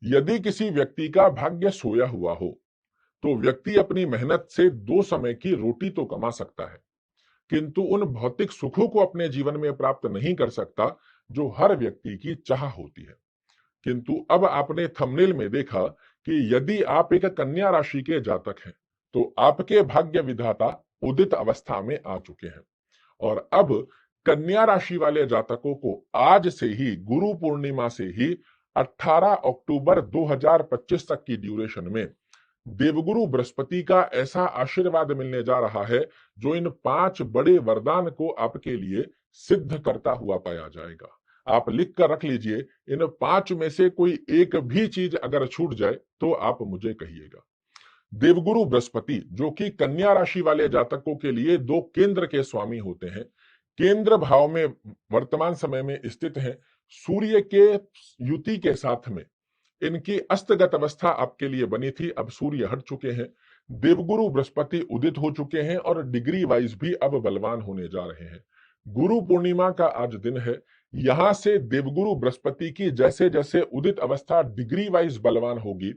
यदि किसी व्यक्ति का भाग्य सोया हुआ हो तो व्यक्ति अपनी मेहनत से 2 समय की रोटी तो कमा सकता है, किंतु उन भौतिक सुखों को अपने जीवन में प्राप्त नहीं कर सकता जो हर व्यक्ति की चाह होती है। किंतु अब आपने थंबनेल में देखा कि यदि आप एक कन्या राशि के जातक हैं तो आपके भाग्य विधाता उदित अवस्था में आ चुके हैं और अब कन्या राशि वाले जातकों को आज से ही गुरु पूर्णिमा से ही 18 अक्टूबर 2025 तक की ड्यूरेशन में देवगुरु बृहस्पति का ऐसा आशीर्वाद मिलने जा रहा है जो इन 5 बड़े वरदान को आपके लिए सिद्ध करता हुआ पाया जाएगा। आप लिख कर रख लीजिए, इन 5 में से कोई एक भी चीज अगर छूट जाए तो आप मुझे कहिएगा। देवगुरु बृहस्पति जो कि कन्या राशि वाले जातकों के लिए 2 केंद्र के स्वामी होते हैं, केंद्र भाव में वर्तमान समय में स्थित है। सूर्य के युति के साथ में इनकी अस्तगत अवस्था आपके लिए बनी थी, अब सूर्य हट चुके हैं, देवगुरु बृहस्पति उदित हो चुके हैं और डिग्री वाइज भी अब बलवान होने जा रहे हैं। गुरु पूर्णिमा का आज दिन है, यहां से देवगुरु बृहस्पति की जैसे जैसे उदित अवस्था डिग्री वाइज बलवान होगी,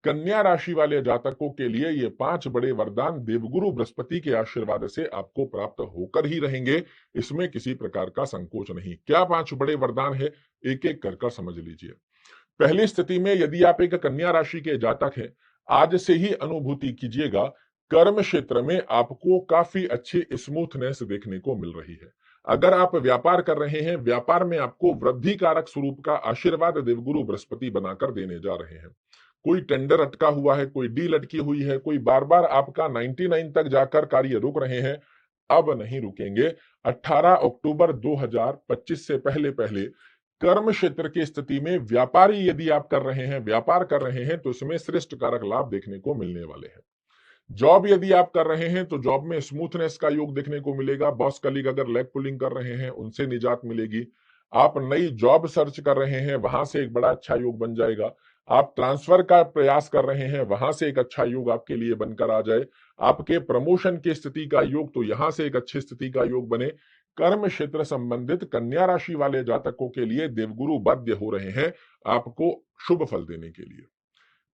कन्या राशि वाले जातकों के लिए ये 5 बड़े वरदान देवगुरु बृहस्पति के आशीर्वाद से आपको प्राप्त होकर ही रहेंगे। इसमें किसी प्रकार का संकोच नहीं। क्या 5 बड़े वरदान है, एक एक कर समझ लीजिए। पहली स्थिति में यदि आप एक कन्या राशि के जातक हैं, आज से ही अनुभूति कीजिएगा, कर्म क्षेत्र में आपको काफी अच्छी स्मूथनेस देखने को मिल रही है। अगर आप व्यापार कर रहे हैं, व्यापार में आपको वृद्धि कारक स्वरूप का आशीर्वाद देवगुरु बृहस्पति बनाकर देने जा रहे हैं। कोई टेंडर अटका हुआ है, कोई डील अटकी हुई है, कोई बार बार आपका 99 तक जाकर कार्य रुक रहे हैं, अब नहीं रुकेंगे। 18 अक्टूबर 2025 से पहले पहले कर्म क्षेत्र की स्थिति में व्यापारी यदि आप कर रहे हैं, व्यापार कर रहे हैं, तो इसमें श्रेष्ठ कारक लाभ देखने को मिलने वाले हैं। जॉब यदि आप कर रहे हैं तो जॉब में स्मूथनेस का योग देखने को मिलेगा। बॉस कलीग अगर लेग पुलिंग कर रहे हैं, उनसे निजात मिलेगी। आप नई जॉब सर्च कर रहे हैं, वहां से एक बड़ा अच्छा योग बन जाएगा। आप ट्रांसफर का प्रयास कर रहे हैं, वहां से एक अच्छा योग आपके लिए बनकर आ जाए। आपके प्रमोशन की स्थिति का योग, तो यहां से एक अच्छी स्थिति का योग बने। कर्म क्षेत्र संबंधित कन्या राशि वाले जातकों के लिए देवगुरु बाध्य हो रहे हैं आपको शुभ फल देने के लिए।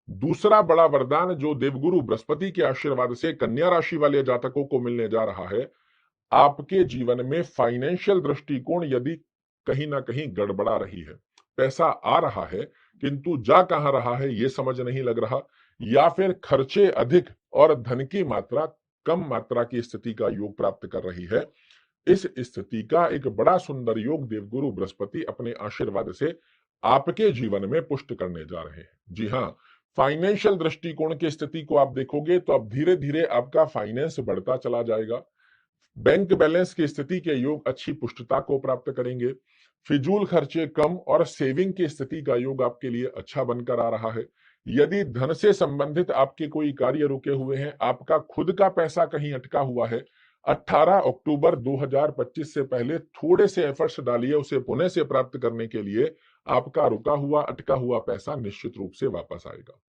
दूसरा बड़ा वरदान जो देवगुरु बृहस्पति के आशीर्वाद से कन्या राशि वाले जातकों को मिलने जा रहा है, आपके जीवन में फाइनेंशियल दृष्टिकोण यदि कहीं ना कहीं गड़बड़ा रही है, पैसा आ रहा है किंतु जा कहां रहा है ये समझ नहीं लग रहा, या फिर खर्चे अधिक और धन की मात्रा कम मात्रा की स्थिति का योग प्राप्त कर रही है, इस स्थिति का एक बड़ा सुंदर योग देवगुरु बृहस्पति अपने आशीर्वाद से आपके जीवन में पुष्ट करने जा रहे हैं। जी हाँ, फाइनेंशियल दृष्टिकोण की स्थिति को आप देखोगे तो अब धीरे धीरे आपका फाइनेंस बढ़ता चला जाएगा। बैंक बैलेंस की स्थिति के योग अच्छी पुष्टता को प्राप्त करेंगे। फिजूल खर्चे कम और सेविंग की स्थिति का योग आपके लिए अच्छा बनकर आ रहा है। यदि धन से संबंधित आपके कोई कार्य रुके हुए हैं, आपका खुद का पैसा कहीं अटका हुआ है, 18 अक्टूबर 2025 से पहले थोड़े से एफर्ट्स डालिए उसे पुनः से प्राप्त करने के लिए। आपका रुका हुआ अटका हुआ पैसा निश्चित रूप से वापस आएगा।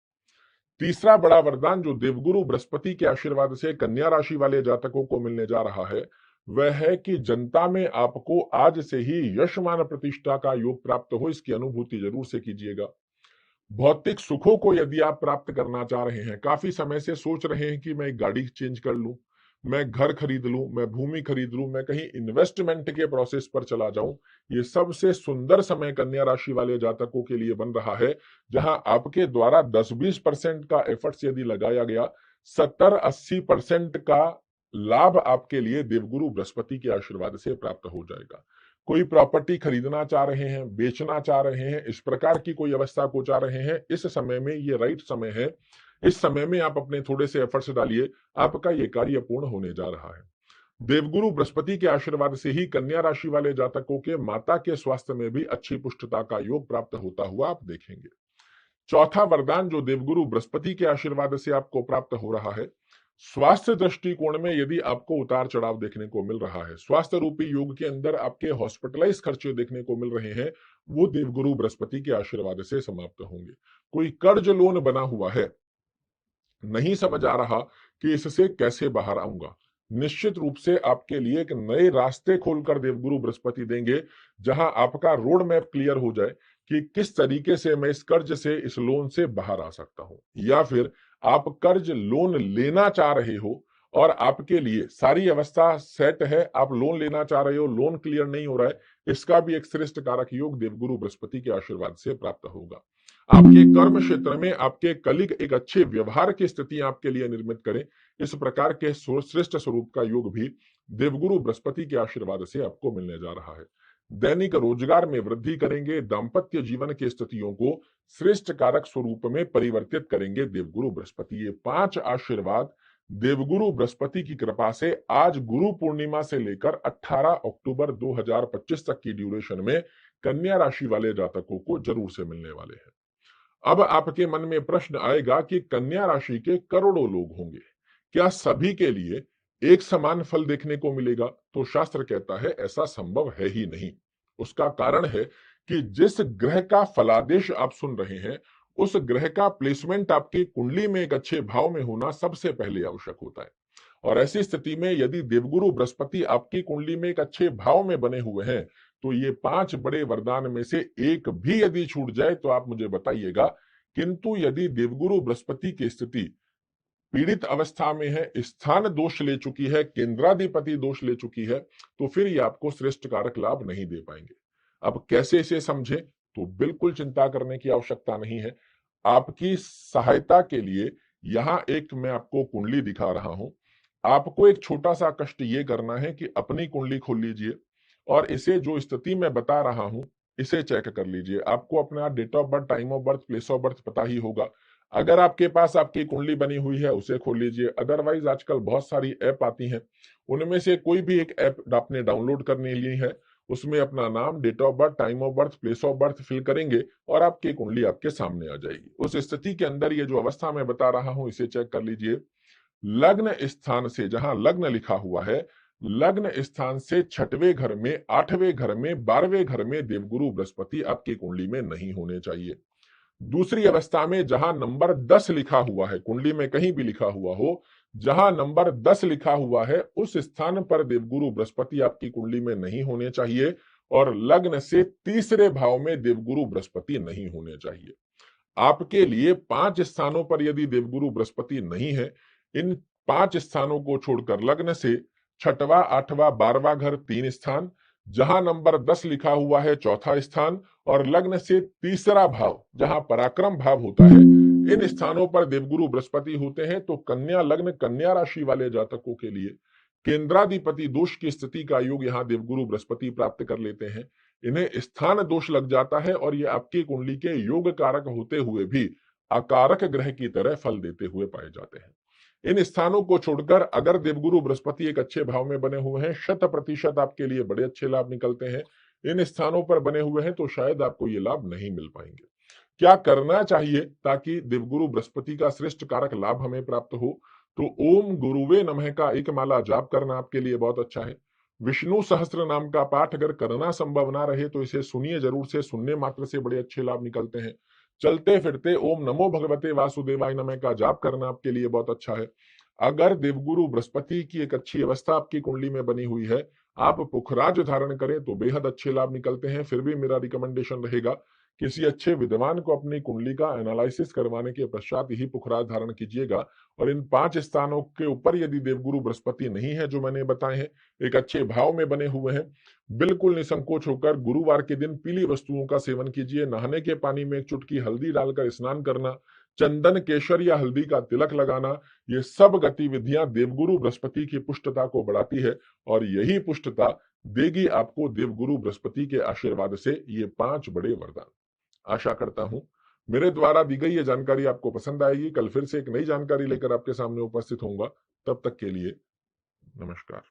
तीसरा बड़ा वरदान जो देवगुरु बृहस्पति के आशीर्वाद से कन्या राशि वाले जातकों को मिलने जा रहा है, वह है कि जनता में आपको आज से ही यशमान प्रतिष्ठा का योग प्राप्त हो, इसकी अनुभूति जरूर से कीजिएगा। भौतिक सुखों को यदि आप प्राप्त करना चाह रहे हैं, काफी समय से सोच रहे हैं कि मैं गाड़ी चेंज कर लूं, मैं घर खरीद लूं, मैं भूमि खरीद लूं, मैं कहीं इन्वेस्टमेंट के प्रोसेस पर चला जाऊं, ये सबसे सुंदर समय कन्या राशि वाले जातकों के लिए बन रहा है, जहां आपके द्वारा 10-20% का एफर्ट्स यदि लगाया गया, 70-80% का लाभ आपके लिए देवगुरु बृहस्पति के आशीर्वाद से प्राप्त हो जाएगा। कोई प्रॉपर्टी खरीदना चाह रहे हैं, बेचना चाह रहे हैं, इस प्रकार की कोई अवस्था को चाह रहे हैं, इस समय में ये राइट समय है। इस समय में आप अपने थोड़े से एफर्ट्स डालिए, आपका ये कार्य पूर्ण होने जा रहा है। देवगुरु बृहस्पति के आशीर्वाद से ही कन्या राशि वाले जातकों के माता के स्वास्थ्य में भी अच्छी पुष्टता का योग प्राप्त होता हुआ आप देखेंगे। चौथा वरदान जो देवगुरु बृहस्पति के आशीर्वाद से आपको प्राप्त हो रहा है, स्वास्थ्य दृष्टिकोण में यदि आपको उतार चढ़ाव देखने को मिल रहा है, स्वास्थ्य रूपी योग के अंदर आपके हॉस्पिटलाइज खर्चे देखने को मिल रहे हैं, वो देवगुरु बृहस्पति के आशीर्वाद से समाप्त होंगे। कोई कर्ज लोन बना हुआ है, नहीं समझ आ रहा कि इससे कैसे बाहर आऊंगा, निश्चित रूप से आपके लिए एक नए रास्ते खोलकर देवगुरु बृहस्पति देंगे, जहां आपका रोड मैप क्लियर हो जाए कि किस तरीके से मैं इस कर्ज से, इस लोन से बाहर आ सकता हूं। या फिर आप कर्ज लोन लेना चाह रहे हो और आपके लिए सारी अवस्था सेट है, आप लोन लेना चाह रहे हो, लोन क्लियर नहीं हो रहा है, इसका भी एक श्रेष्ठ कारक योग देवगुरु बृहस्पति के आशीर्वाद से प्राप्त होगा। आपके कर्म क्षेत्र में आपके कलिग एक अच्छे व्यवहार की स्थिति आपके लिए निर्मित करें, इस प्रकार के श्रेष्ठ स्वरूप का योग भी देवगुरु बृहस्पति के आशीर्वाद से आपको मिलने जा रहा है। दैनिक रोजगार में वृद्धि करेंगे, दाम्पत्य जीवन की स्थितियों को श्रेष्ठ कारक स्वरूप में परिवर्तित करेंगे देवगुरु बृहस्पति। ये 5 आशीर्वाद देवगुरु बृहस्पति की कृपा से आज गुरु पूर्णिमा से लेकर 18 अक्टूबर 2025 तक की ड्यूरेशन में कन्या राशि वाले जातकों को जरूर से मिलने वाले हैं। अब आपके मन में प्रश्न आएगा कि कन्या राशि के करोड़ों लोग होंगे, क्या सभी के लिए एक समान फल देखने को मिलेगा? तो शास्त्र कहता है ऐसा संभव है ही नहीं। उसका कारण है कि जिस ग्रह का फलादेश आप सुन रहे हैं, उस ग्रह का प्लेसमेंट आपकी कुंडली में एक अच्छे भाव में होना सबसे पहले आवश्यक होता है। और ऐसी स्थिति में यदि देवगुरु बृहस्पति आपकी कुंडली में एक अच्छे भाव में बने हुए हैं, तो ये 5 बड़े वरदान में से एक भी यदि छूट जाए तो आप मुझे बताइएगा। किंतु यदि देवगुरु बृहस्पति की स्थिति पीड़ित अवस्था में है, स्थान दोष ले चुकी है, केंद्राधिपति दोष ले चुकी है, तो फिर ये आपको श्रेष्ठ कारक लाभ नहीं दे पाएंगे। अब कैसे इसे समझे? तो बिल्कुल चिंता करने की आवश्यकता नहीं है। आपकी सहायता के लिए यहां एक मैं आपको कुंडली दिखा रहा हूं। आपको एक छोटा सा कष्ट ये करना है कि अपनी कुंडली खोल लीजिए और इसे जो स्थिति मैं बता रहा हूं इसे चेक कर लीजिए। आपको अपना date of birth, time of birth, place of birth पता ही होगा। अगर आपके पास आपकी कुंडली बनी हुई है उसे खोल लीजिए, अदरवाइज आजकल बहुत सारी ऐप आती हैं, उनमें से कोई भी एक ऐप आपने डाउनलोड करने ली है, उसमें अपना नाम, date of birth, time of birth, place of birth fill करेंगे और आपकी कुंडली आपके सामने आ जाएगी। उस स्थिति के अंदर ये जो अवस्था मैं बता रहा हूं इसे चेक कर लीजिए। लग्न स्थान से, जहां लग्न लिखा हुआ है, लग्न स्थान से 6वें घर में, 8वें घर में, 12वें घर में देवगुरु बृहस्पति आपकी कुंडली में नहीं होने चाहिए। दूसरी अवस्था में जहां नंबर 10 लिखा हुआ है, कुंडली में कहीं भी लिखा हुआ हो, जहां नंबर 10 लिखा हुआ है उस स्थान पर देवगुरु बृहस्पति आपकी कुंडली में नहीं होने चाहिए और लग्न से तीसरे भाव में देवगुरु बृहस्पति नहीं होने चाहिए। आपके लिए 5 स्थानों पर यदि देवगुरु बृहस्पति नहीं है, इन 5 स्थानों को छोड़कर लग्न से 6वां, 8वां, 12वां घर 3 स्थान, जहां नंबर 10 लिखा हुआ है 4था स्थान और लग्न से तीसरा भाव जहां पराक्रम भाव होता है, इन स्थानों पर देवगुरु बृहस्पति होते हैं। तो कन्या लग्न, कन्या राशि वाले जातकों के लिए केंद्राधिपति दोष की स्थिति का योग यहां देवगुरु बृहस्पति प्राप्त कर लेते हैं। इन्हें स्थान दोष लग जाता है और ये आपकी कुंडली के योग कारक होते हुए भी अकारक ग्रह की तरह फल देते हुए पाए जाते हैं। इन स्थानों को छोड़कर अगर देवगुरु बृहस्पति एक अच्छे भाव में बने हुए हैं, 100% आपके लिए बड़े अच्छे लाभ निकलते हैं। इन स्थानों पर बने हुए हैं तो शायद आपको ये लाभ नहीं मिल पाएंगे। क्या करना चाहिए ताकि देवगुरु बृहस्पति का श्रेष्ठ कारक लाभ हमें प्राप्त हो? तो ओम गुरुवे नमः का एक माला जाप करना आपके लिए बहुत अच्छा है। विष्णु सहस्त्र नाम का पाठ अगर करना संभव ना रहे तो इसे सुनिए जरूर से, सुनने मात्र से बड़े अच्छे लाभ निकलते हैं। चलते फिरते ओम नमो भगवते वासुदेवाय नमः का जाप करना आपके लिए बहुत अच्छा है। अगर देवगुरु बृहस्पति की एक अच्छी अवस्था आपकी कुंडली में बनी हुई है, आप पुखराज धारण करें तो बेहद अच्छे लाभ निकलते हैं। फिर भी मेरा रिकमेंडेशन रहेगा किसी अच्छे विद्वान को अपनी कुंडली का एनालिसिस करवाने के पश्चात ही पुखराज धारण कीजिएगा। और इन 5 स्थानों के ऊपर यदि देवगुरु बृहस्पति नहीं है जो मैंने बताए हैं, एक अच्छे भाव में बने हुए हैं, बिल्कुल निसंकोच होकर गुरुवार के दिन पीली वस्तुओं का सेवन कीजिए। नहाने के पानी में एक चुटकी हल्दी डालकर स्नान करना, चंदन, केशर या हल्दी का तिलक लगाना, ये सब गतिविधियां देवगुरु बृहस्पति की पुष्टता को बढ़ाती है और यही पुष्टता देगी आपको देवगुरु बृहस्पति के आशीर्वाद से ये 5 बड़े वरदान। आशा करता हूं मेरे द्वारा दी गई ये जानकारी आपको पसंद आएगी। कल फिर से एक नई जानकारी लेकर आपके सामने उपस्थित होऊंगा। तब तक के लिए नमस्कार।